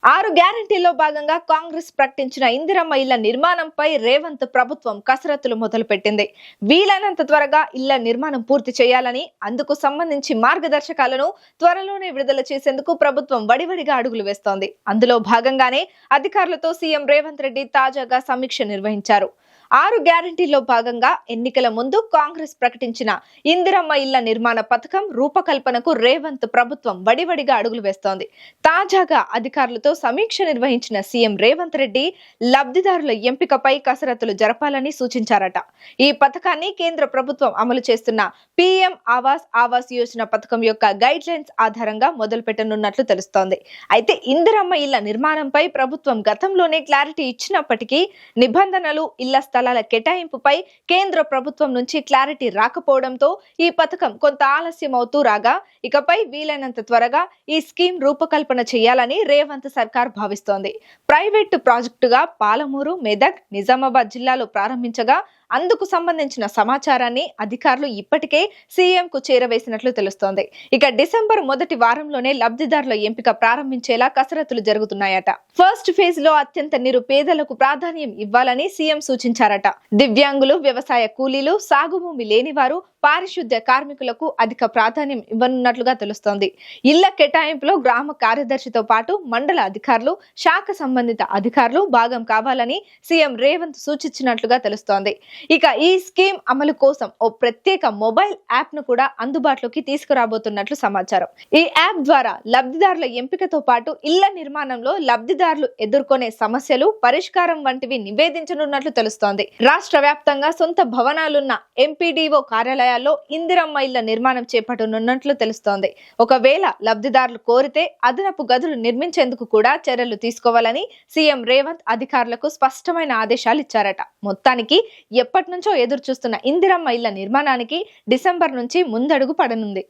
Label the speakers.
Speaker 1: 6 గ్యారంటీల్లో భాగంగా కాంగ్రెస్ ప్రకటించిన ఇందిరమ్మ ఇళ్ల నిర్మాణంపై రేవంత్ ప్రభుత్వం కసరత్తులు మొదలుపెట్టింది. వీలైనంత త్వరగా ఇళ్ల నిర్మాణం పూర్తి చేయాలని, అందుకు సంబంధించి మార్గదర్శకాలను త్వరలోనే విడుదల చేసేందుకు ప్రభుత్వం వడివడిగా అడుగులు వేస్తోంది. అందులో భాగంగానే అధికారులతో సీఎం రేవంత్ రెడ్డి తాజాగా సమీక్ష నిర్వహించారు. 6 గ్యారంటీల్లో భాగంగా ఎన్నికల ముందు కాంగ్రెస్ ప్రకటించిన ఇందిరమ్మ ఇళ్ల నిర్మాణ పథకం రూపకల్పనకు రేవంత్ ప్రభుత్వం వడివడిగా అడుగులు వేస్తోంది. తాజాగా అధికారులతో సమీక్ష నిర్వహించిన సీఎం రేవంత్ రెడ్డి లబ్ధిదారుల ఎంపికపై కసరత్తులు జరపాలని సూచించారట. ఈ పథకాన్ని కేంద్ర ప్రభుత్వం అమలు చేస్తున్న పీఎం ఆవాస్ యోజన పథకం యొక్క గైడ్ లైన్స్ ఆధారంగా మొదలుపెట్టనున్నట్లు తెలుస్తోంది. అయితే ఇందిరమ్మ ఇళ్ల నిర్మాణంపై ప్రభుత్వం గతంలోనే క్లారిటీ ఇచ్చినప్పటికీ నిబంధనలు, ఇళ్ల స్థలాల కేటాయింపుపై కేంద్ర ప్రభుత్వం నుంచి క్లారిటీ రాకపోవడంతో ఈ పథకం కొంత ఆలస్యం అవుతూ రాగా, ఇకపై వీలైనంత త్వరగా ఈ స్కీమ్ రూపకల్పన చేయాలని రేవంత్ సర్కార్ భావిస్తోంది. ప్రైవేటు ప్రాజెక్టుగా పాలమూరు, మెదక్, నిజామాబాద్ జిల్లాలో ప్రారంభించగా అందుకు సంబంధించిన సమాచారాన్ని అధికారులు ఇప్పటికే సీఎం కు చేరవేసినట్లు తెలుస్తోంది. ఇక డిసెంబర్ మొదటి వారంలోనే లబ్ధిదారుల ఎంపిక ప్రారంభించేలా కసరత్తులు జరుగుతున్నాయట. ఫస్ట్ ఫేజ్ లో అత్యంత నిరుపేదలకు ప్రాధాన్యం ఇవ్వాలని సీఎం సూచించారట. దివ్యాంగులు, వ్యవసాయ కూలీలు, సాగు భూమి లేని వారు, పారిశుద్ధ్య కార్మికులకు అధిక ప్రాధాన్యం ఇవ్వనున్నట్లుగా తెలుస్తోంది. ఇళ్ల కేటాయింపులో గ్రామ కార్యదర్శితో పాటు మండల అధికారులు, శాఖ సంబంధిత అధికారులు భాగం కావాలని సీఎం రేవంత్ సూచించినట్లుగా తెలుస్తోంది. ఇక ఈ స్కీమ్ అమలు కోసం ఓ ప్రత్యేక మొబైల్ యాప్ ను కూడా అందుబాటులోకి తీసుకురాబోతున్నట్లు సమాచారం. ఈ యాప్ ద్వారా లబ్ధిదారుల ఎంపికతో పాటు ఇళ్ల నిర్మాణంలో లబ్ధిదారులు ఎదుర్కొనే సమస్యలు, పరిష్కారం వంటివి నివేదించనున్నట్లు తెలుస్తోంది. రాష్ట్ర వ్యాప్తంగా సొంత భవనాలున్న ఎంపీడీఓ కార్యాలయాల్లో ఇందిరమ్మ ఇళ్ల నిర్మాణం చేపట్టనున్నట్లు తెలుస్తోంది. ఒకవేళ లబ్ధిదారులు కోరితే అదనపు గదులు నిర్మించేందుకు కూడా చర్యలు తీసుకోవాలని సీఎం రేవంత్ అధికారులకు స్పష్టమైన ఆదేశాలు ఇచ్చారట. మొత్తానికి ఎప్పటి నుంచో ఎదురు చూస్తున్న ఇందిరమ్మ ఇళ్ల నిర్మాణానికి డిసెంబర్ నుంచి ముందడుగు పడనుంది.